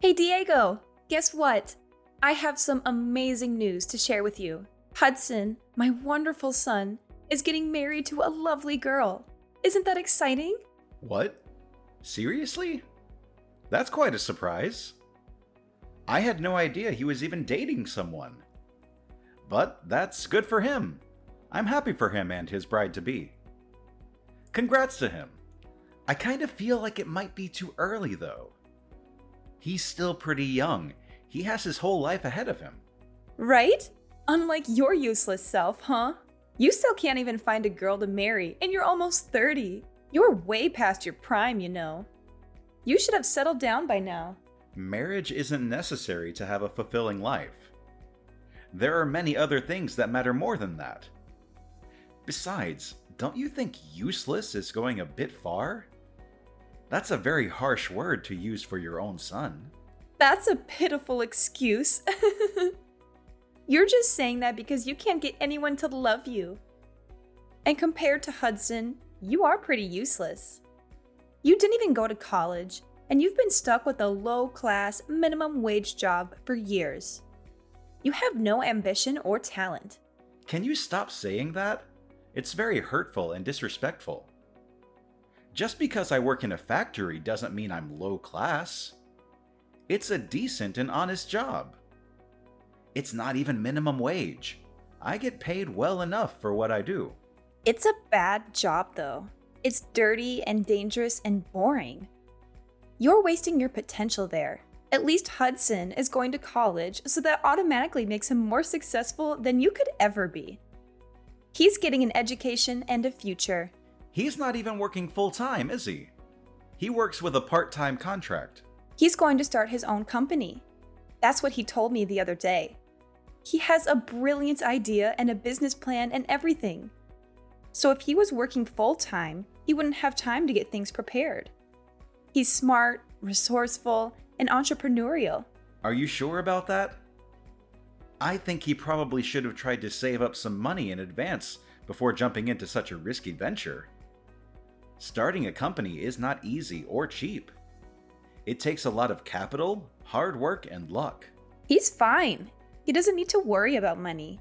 Hey Diego, guess what? I have some amazing news to share with you. Hudson, my wonderful son, is getting married to a lovely girl. Isn't that exciting? What? Seriously? That's quite a surprise. I had no idea he was even dating someone. But that's good for him. I'm happy for him and his bride-to-be. Congrats to him. I kind of feel like it might be too early though. He's still pretty young. He has his whole life ahead of him. Right? Unlike your useless self, huh? You still can't even find a girl to marry, and you're almost 30. You're way past your prime, you know. You should have settled down by now. Marriage isn't necessary to have a fulfilling life. There are many other things that matter more than that. Besides, don't you think useless is going a bit far? That's a very harsh word to use for your own son. That's a pitiful excuse. You're just saying that because you can't get anyone to love you. And compared to Hudson, you are pretty useless. You didn't even go to college, and you've been stuck with a low-class, minimum wage job for years. You have no ambition or talent. Can you stop saying that? It's very hurtful and disrespectful. Just because I work in a factory doesn't mean I'm low class. It's a decent and honest job. It's not even minimum wage. I get paid well enough for what I do. It's a bad job, though. It's dirty and dangerous and boring. You're wasting your potential there. At least Hudson is going to college, so that automatically makes him more successful than you could ever be. He's getting an education and a future. He's not even working full-time, is he? He works with a part-time contract. He's going to start his own company. That's what he told me the other day. He has a brilliant idea and a business plan and everything. So if he was working full-time, he wouldn't have time to get things prepared. He's smart, resourceful, and entrepreneurial. Are you sure about that? I think he probably should have tried to save up some money in advance before jumping into such a risky venture. Starting a company is not easy or cheap. It takes a lot of capital, hard work, and luck. He's fine. He doesn't need to worry about money.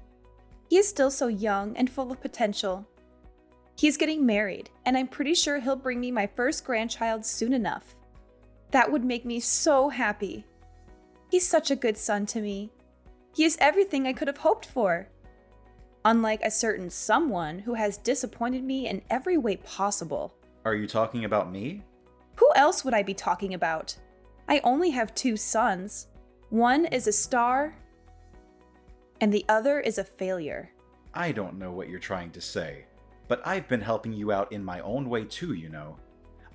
He is still so young and full of potential. He's getting married, and I'm pretty sure he'll bring me my first grandchild soon enough. That would make me so happy. He's such a good son to me. He is everything I could have hoped for. Unlike a certain someone who has disappointed me in every way possible. Are you talking about me? Who else would I be talking about? I only have 2 sons. One is a star, and the other is a failure. I don't know what you're trying to say, but I've been helping you out in my own way too, you know.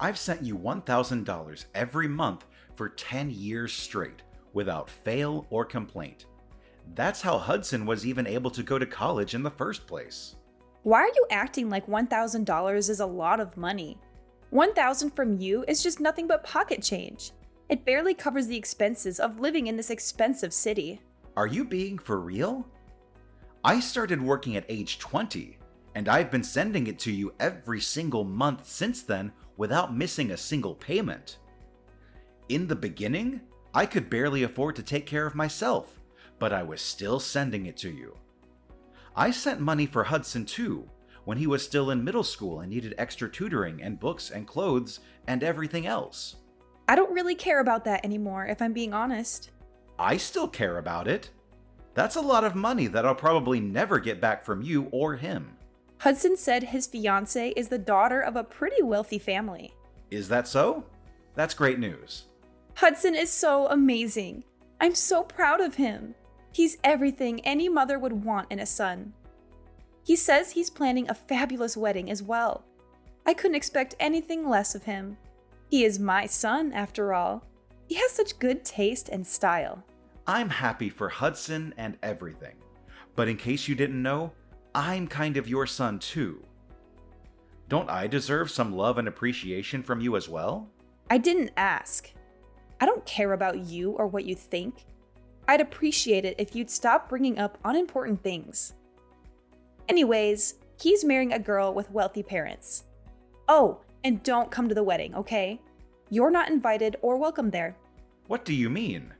I've sent you $1,000 every month for 10 years straight, without fail or complaint. That's how Hudson was even able to go to college in the first place. Why are you acting like $1,000 is a lot of money? $1,000 from you is just nothing but pocket change. It barely covers the expenses of living in this expensive city. Are you being for real? I started working at age 20, and I've been sending it to you every single month since then without missing a single payment. In the beginning, I could barely afford to take care of myself, but I was still sending it to you. I sent money for Hudson too, when he was still in middle school and needed extra tutoring and books and clothes and everything else. I don't really care about that anymore, if I'm being honest. I still care about it. That's a lot of money that I'll probably never get back from you or him. Hudson said his fiancée is the daughter of a pretty wealthy family. Is that so? That's great news. Hudson is so amazing. I'm so proud of him. He's everything any mother would want in a son. He says he's planning a fabulous wedding as well. I couldn't expect anything less of him. He is my son, after all. He has such good taste and style. I'm happy for Hudson and everything. But in case you didn't know, I'm kind of your son too. Don't I deserve some love and appreciation from you as well? I didn't ask. I don't care about you or what you think. I'd appreciate it if you'd stop bringing up unimportant things. Anyways, he's marrying a girl with wealthy parents. Oh, and don't come to the wedding, okay? You're not invited or welcome there. What do you mean?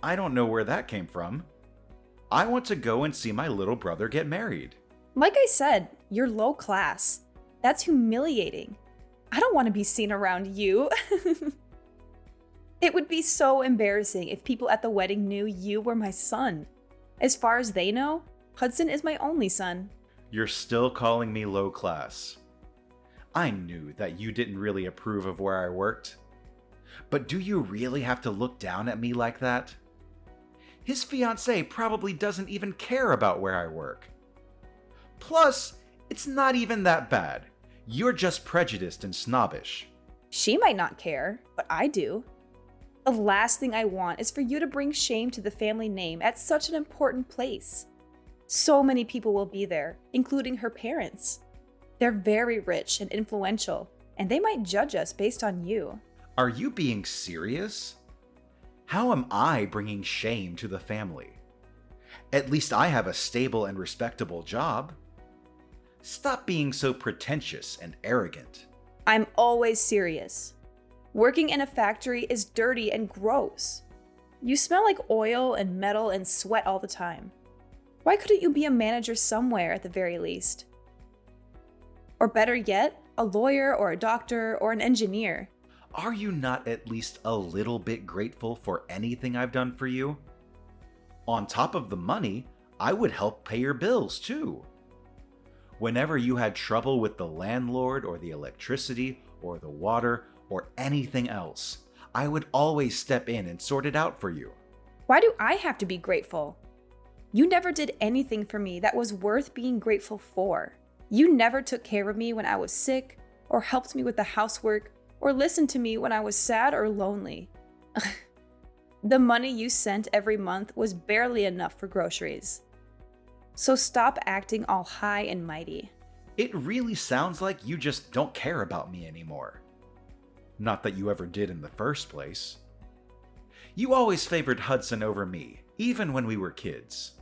I don't know where that came from. I want to go and see my little brother get married. Like I said, you're low class. That's humiliating. I don't want to be seen around you. It would be so embarrassing if people at the wedding knew you were my son. As far as they know, Hudson is my only son. You're still calling me low class. I knew that you didn't really approve of where I worked. But do you really have to look down at me like that? His fiancée probably doesn't even care about where I work. Plus, it's not even that bad. You're just prejudiced and snobbish. She might not care, but I do. The last thing I want is for you to bring shame to the family name at such an important place. So many people will be there, including her parents. They're very rich and influential, and they might judge us based on you. Are you being serious? How am I bringing shame to the family? At least I have a stable and respectable job. Stop being so pretentious and arrogant. I'm always serious. Working in a factory is dirty and gross. You smell like oil and metal and sweat all the time. Why couldn't you be a manager somewhere at the very least? Or better yet, a lawyer or a doctor or an engineer. Are you not at least a little bit grateful for anything I've done for you? On top of the money, I would help pay your bills too. Whenever you had trouble with the landlord or the electricity or the water or anything else, I would always step in and sort it out for you. Why do I have to be grateful? You never did anything for me that was worth being grateful for. You never took care of me when I was sick, or helped me with the housework, or listened to me when I was sad or lonely. The money you sent every month was barely enough for groceries. So stop acting all high and mighty. It really sounds like you just don't care about me anymore. Not that you ever did in the first place. You always favored Hudson over me, even when we were kids.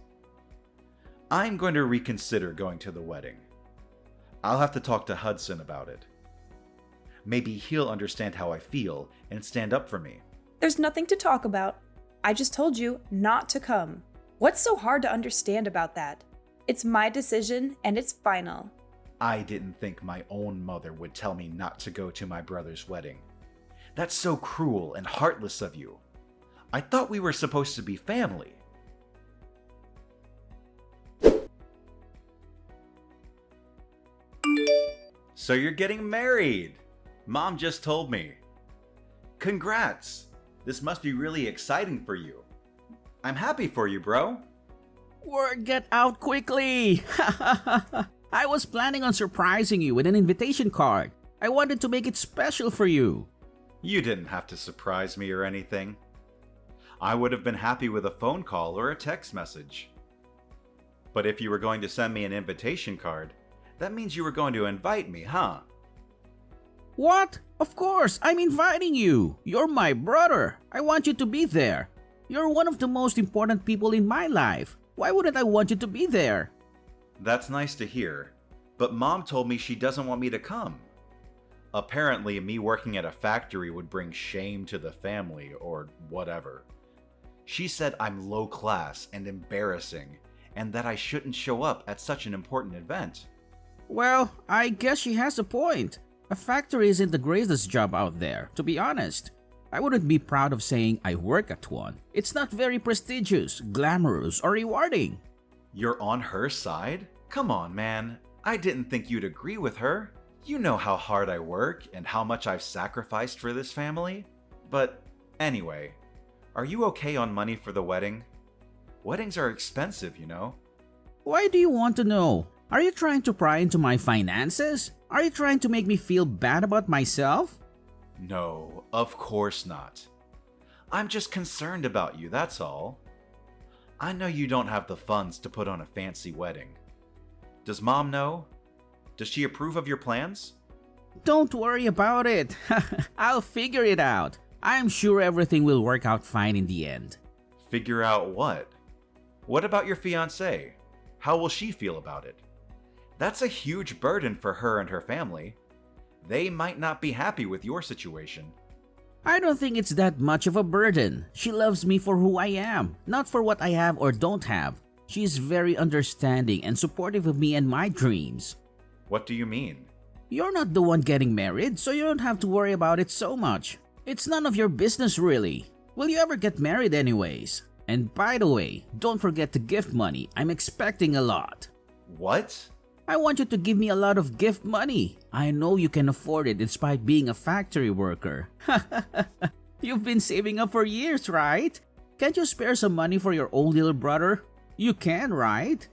I'm going to reconsider going to the wedding. I'll have to talk to Hudson about it. Maybe he'll understand how I feel and stand up for me. There's nothing to talk about. I just told you not to come. What's so hard to understand about that? It's my decision and it's final. I didn't think my own mother would tell me not to go to my brother's wedding. That's so cruel and heartless of you. I thought we were supposed to be family. So you're getting married. Mom just told me. Congrats. This must be really exciting for you. I'm happy for you, bro. Word get out quickly! I was planning on surprising you with an invitation card. I wanted to make it special for you. You didn't have to surprise me or anything. I would have been happy with a phone call or a text message. But if you were going to send me an invitation card, that means you were going to invite me, huh? What? Of course, I'm inviting you. You're my brother. I want you to be there. You're one of the most important people in my life. Why wouldn't I want you to be there? That's nice to hear, but Mom told me she doesn't want me to come. Apparently, me working at a factory would bring shame to the family or whatever. She said I'm low class and embarrassing, and that I shouldn't show up at such an important event. Well, I guess she has a point. A factory isn't the greatest job out there, to be honest. I wouldn't be proud of saying I work at one. It's not very prestigious, glamorous, or rewarding. You're on her side? Come on, man. I didn't think you'd agree with her. You know how hard I work and how much I've sacrificed for this family. But anyway, are you okay on money for the wedding? Weddings are expensive, you know. Why do you want to know? Are you trying to pry into my finances? Are you trying to make me feel bad about myself? No, of course not. I'm just concerned about you, that's all. I know you don't have the funds to put on a fancy wedding. Does Mom know? Does she approve of your plans? Don't worry about it. I'll figure it out. I'm sure everything will work out fine in the end. Figure out what? What about your fiancé? How will she feel about it? That's a huge burden for her and her family. They might not be happy with your situation. I don't think it's that much of a burden. She loves me for who I am, not for what I have or don't have. She is very understanding and supportive of me and my dreams. What do you mean? You're not the one getting married, so you don't have to worry about it so much. It's none of your business really. Will you ever get married anyways? And by the way, don't forget to gift money. I'm expecting a lot. What? I want you to give me a lot of gift money. I know you can afford it despite being a factory worker. You've been saving up for years, right? Can't you spare some money for your own little brother? You can, right?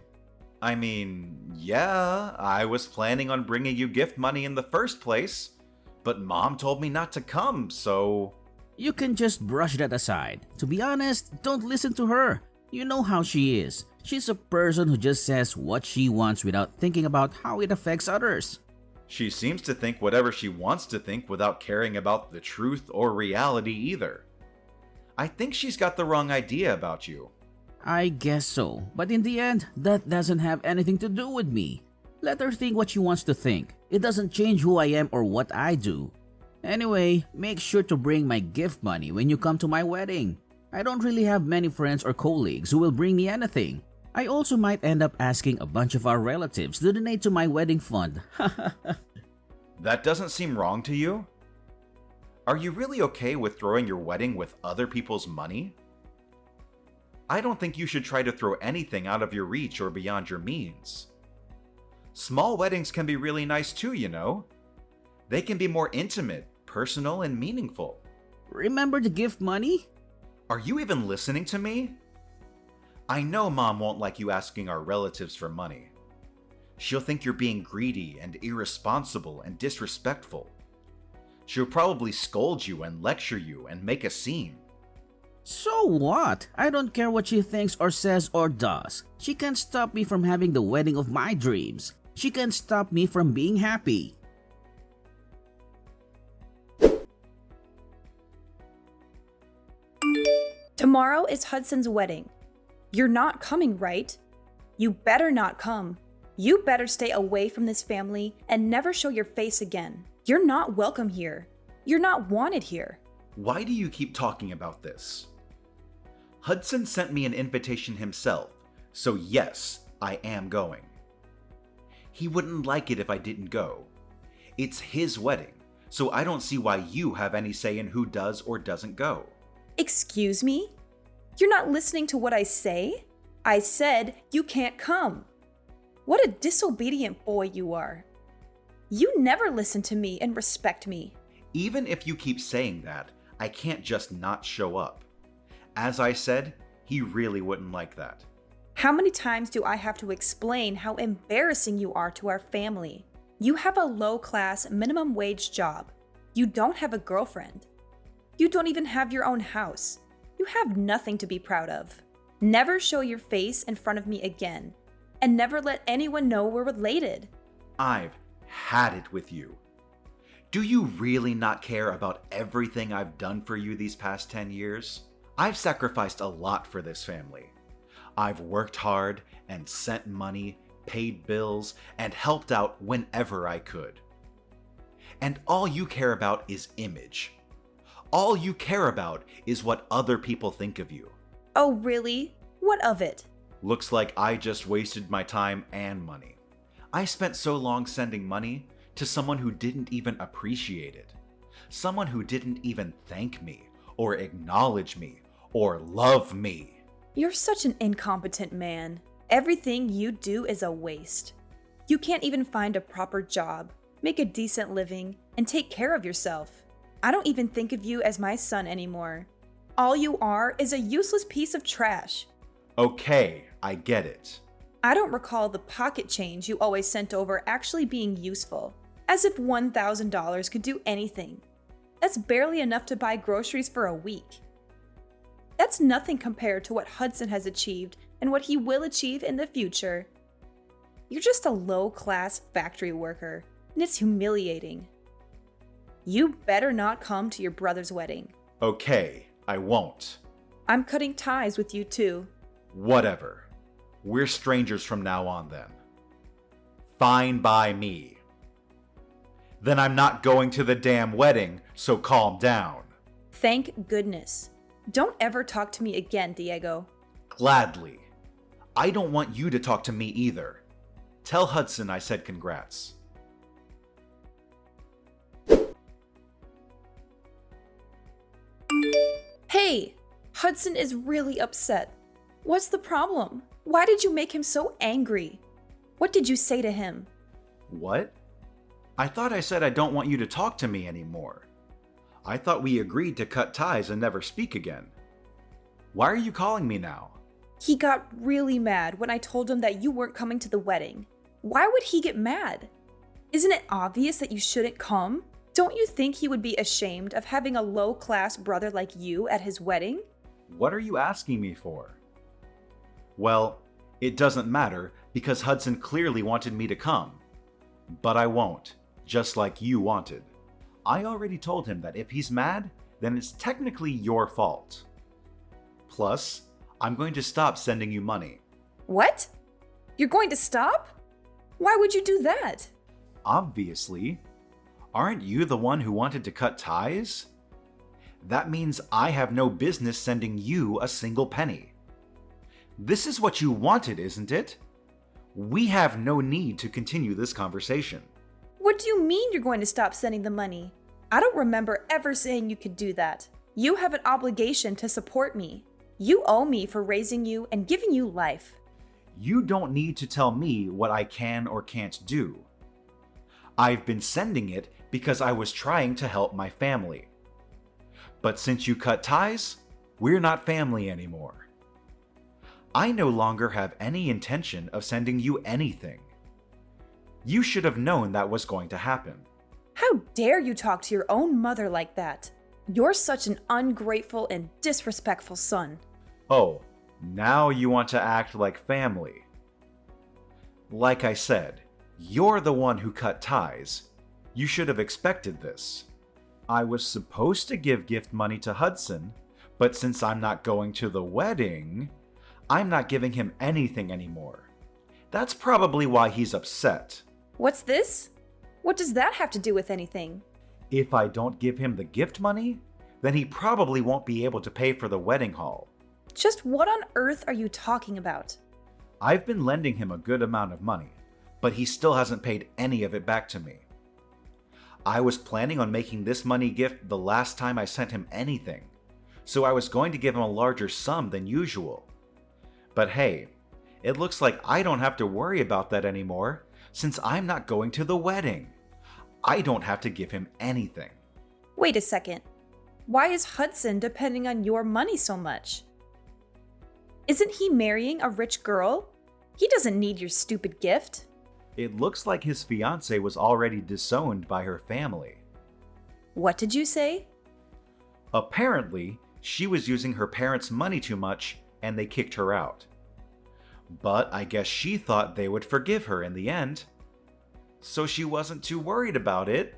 I mean, yeah, I was planning on bringing you gift money in the first place, but Mom told me not to come, so... You can just brush that aside. To be honest, don't listen to her. You know how she is. She's a person who just says what she wants without thinking about how it affects others. She seems to think whatever she wants to think without caring about the truth or reality either. I think she's got the wrong idea about you. I guess so, but in the end, that doesn't have anything to do with me. Let her think what she wants to think. It doesn't change who I am or what I do. Anyway, make sure to bring my gift money when you come to my wedding. I don't really have many friends or colleagues who will bring me anything. I also might end up asking a bunch of our relatives to donate to my wedding fund. That doesn't seem wrong to you? Are you really okay with throwing your wedding with other people's money? I don't think you should try to throw anything out of your reach or beyond your means. Small weddings can be really nice too, you know. They can be more intimate, personal, and meaningful. Remember the gift money? Are you even listening to me? I know Mom won't like you asking our relatives for money. She'll think you're being greedy and irresponsible and disrespectful. She'll probably scold you and lecture you and make a scene. So what? I don't care what she thinks or says or does. She can't stop me from having the wedding of my dreams. She can't stop me from being happy. Tomorrow is Hudson's wedding. You're not coming, right? You better not come. You better stay away from this family and never show your face again. You're not welcome here. You're not wanted here. Why do you keep talking about this? Hudson sent me an invitation himself, so yes, I am going. He wouldn't like it if I didn't go. It's his wedding, so I don't see why you have any say in who does or doesn't go. Excuse me? You're not listening to what I say? I said you can't come. What a disobedient boy you are. You never listen to me and respect me. Even if you keep saying that, I can't just not show up. As I said, he really wouldn't like that. How many times do I have to explain how embarrassing you are to our family? You have a low-class, minimum wage job. You don't have a girlfriend. You don't even have your own house. You have nothing to be proud of. Never show your face in front of me again, and never let anyone know we're related. I've had it with you. Do you really not care about everything I've done for you these past 10 years? I've sacrificed a lot for this family. I've worked hard and sent money, paid bills, and helped out whenever I could. And all you care about is image. All you care about is what other people think of you. Oh, really? What of it? Looks like I just wasted my time and money. I spent so long sending money to someone who didn't even appreciate it. Someone who didn't even thank me, or acknowledge me, or love me. You're such an incompetent man. Everything you do is a waste. You can't even find a proper job, make a decent living, and take care of yourself. I don't even think of you as my son anymore. All you are is a useless piece of trash. Okay, I get it. I don't recall the pocket change you always sent over actually being useful, as if $1,000 could do anything. That's barely enough to buy groceries for a week. That's nothing compared to what Hudson has achieved and what he will achieve in the future. You're just a low-class factory worker, and it's humiliating. You better not come to your brother's wedding. Okay, I won't. I'm cutting ties with you too. Whatever. We're strangers from now on then. Fine by me. Then I'm not going to the damn wedding, so calm down. Thank goodness. Don't ever talk to me again, Diego. Gladly. I don't want you to talk to me either. Tell Hudson I said congrats. Hey! Hudson is really upset. What's the problem? Why did you make him so angry? What did you say to him? What? I thought I said I don't want you to talk to me anymore. I thought we agreed to cut ties and never speak again. Why are you calling me now? He got really mad when I told him that you weren't coming to the wedding. Why would he get mad? Isn't it obvious that you shouldn't come? Don't you think he would be ashamed of having a low-class brother like you at his wedding? What are you asking me for? Well, it doesn't matter because Hudson clearly wanted me to come. But I won't, just like you wanted. I already told him that if he's mad, then it's technically your fault. Plus, I'm going to stop sending you money. What? You're going to stop? Why would you do that? Obviously. Aren't you the one who wanted to cut ties? That means I have no business sending you a single penny. This is what you wanted, isn't it? We have no need to continue this conversation. What do you mean you're going to stop sending the money? I don't remember ever saying you could do that. You have an obligation to support me. You owe me for raising you and giving you life. You don't need to tell me what I can or can't do. I've been sending it because I was trying to help my family. But since you cut ties, we're not family anymore. I no longer have any intention of sending you anything. You should have known that was going to happen. How dare you talk to your own mother like that? You're such an ungrateful and disrespectful son. Oh, now you want to act like family. Like I said, you're the one who cut ties. You should have expected this. I was supposed to give gift money to Hudson, but since I'm not going to the wedding, I'm not giving him anything anymore. That's probably why he's upset. What's this? What does that have to do with anything? If I don't give him the gift money, then he probably won't be able to pay for the wedding hall. Just what on earth are you talking about? I've been lending him a good amount of money, but he still hasn't paid any of it back to me. I was planning on making this money gift the last time I sent him anything, so I was going to give him a larger sum than usual. But hey, it looks like I don't have to worry about that anymore since I'm not going to the wedding. I don't have to give him anything. Wait a second. Why is Hudson depending on your money so much? Isn't he marrying a rich girl? He doesn't need your stupid gift. It looks like his fiancée was already disowned by her family. What did you say? Apparently, she was using her parents' money too much and they kicked her out. But I guess she thought they would forgive her in the end. So she wasn't too worried about it.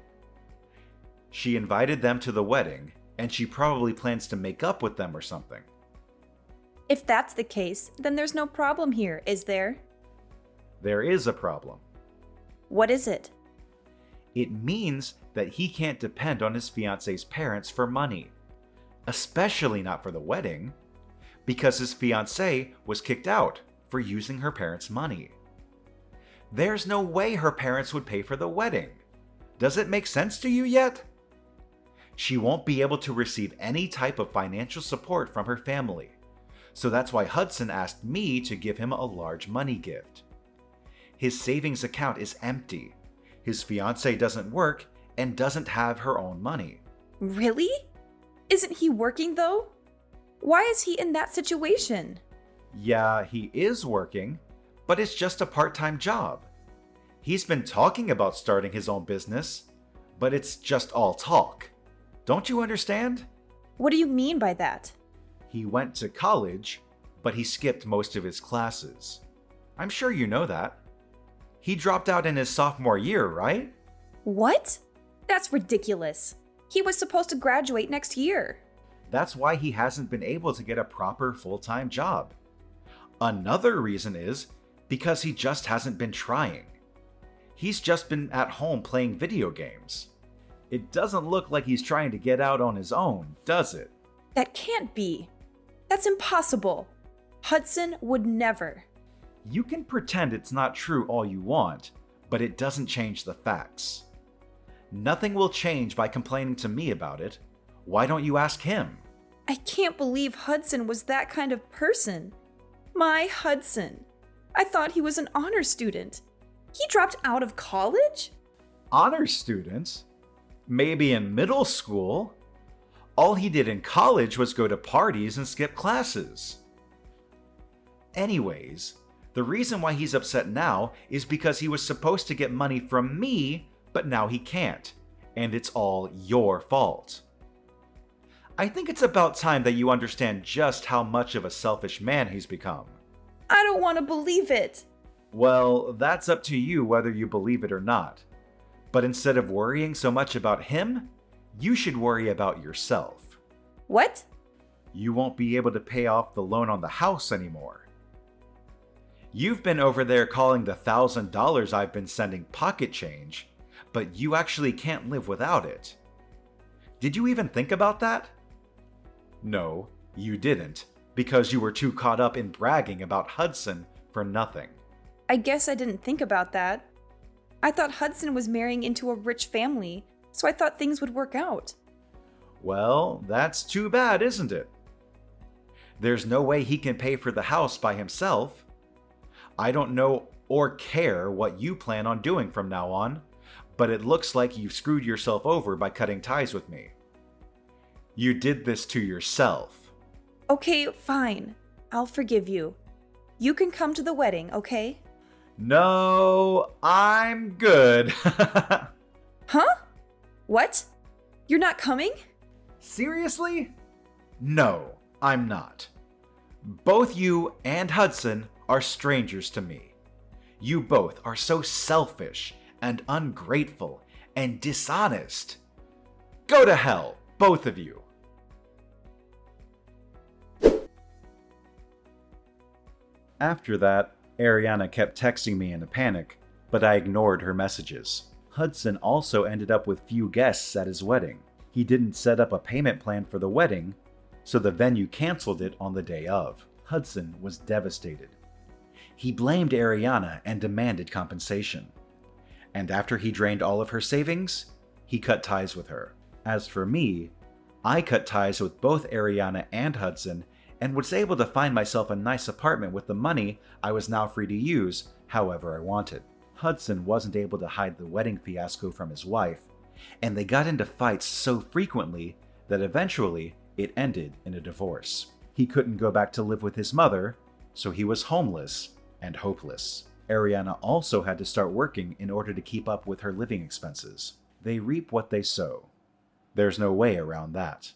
She invited them to the wedding, and she probably plans to make up with them or something. If that's the case, then there's no problem here, is there? There is a problem. What is it? It means that he can't depend on his fiancée's parents for money, especially not for the wedding, because his fiancée was kicked out for using her parents' money. There's no way her parents would pay for the wedding. Does it make sense to you yet? She won't be able to receive any type of financial support from her family, so that's why Hudson asked me to give him a large money gift. His savings account is empty. His fiancée doesn't work and doesn't have her own money. Really? Isn't he working though? Why is he in that situation? Yeah, he is working, but it's just a part-time job. He's been talking about starting his own business, but it's just all talk. Don't you understand? What do you mean by that? He went to college, but he skipped most of his classes. I'm sure you know that. He dropped out in his sophomore year, right? What? That's ridiculous. He was supposed to graduate next year. That's why he hasn't been able to get a proper full-time job. Another reason is because he just hasn't been trying. He's just been at home playing video games. It doesn't look like he's trying to get out on his own, does it? That can't be. That's impossible. Hudson would never. You can pretend it's not true all you want, but it doesn't change the facts. Nothing will change by complaining to me about it. Why don't you ask him? I can't believe Hudson was that kind of person. My Hudson. I thought he was an honor student. He dropped out of college? Honor students? Maybe in middle school? All he did in college was go to parties and skip classes. Anyways, the reason why he's upset now is because he was supposed to get money from me, but now he can't, and it's all your fault. I think it's about time that you understand just how much of a selfish man he's become. I don't want to believe it. Well, that's up to you whether you believe it or not. But instead of worrying so much about him, you should worry about yourself. What? You won't be able to pay off the loan on the house anymore. You've been over there calling the $1,000 I've been sending pocket change, but you actually can't live without it. Did you even think about that? No, you didn't, because you were too caught up in bragging about Hudson for nothing. I guess I didn't think about that. I thought Hudson was marrying into a rich family, so I thought things would work out. Well, that's too bad, isn't it? There's no way he can pay for the house by himself. I don't know or care what you plan on doing from now on, but it looks like you've screwed yourself over by cutting ties with me. You did this to yourself. Okay, fine. I'll forgive you. You can come to the wedding, okay? No, I'm good. Huh? What? You're not coming? Seriously? No, I'm not. Both you and Hudson are strangers to me. You both are so selfish and ungrateful and dishonest. Go to hell, both of you. After that, Ariana kept texting me in a panic, but I ignored her messages. Hudson also ended up with few guests at his wedding. He didn't set up a payment plan for the wedding, so the venue canceled it on the day of. Hudson was devastated. He blamed Ariana and demanded compensation. And after he drained all of her savings, he cut ties with her. As for me, I cut ties with both Ariana and Hudson and was able to find myself a nice apartment with the money I was now free to use however I wanted. Hudson wasn't able to hide the wedding fiasco from his wife, and they got into fights so frequently that eventually it ended in a divorce. He couldn't go back to live with his mother, so he was homeless and hopeless. Ariana also had to start working in order to keep up with her living expenses. They reap what they sow. There's no way around that.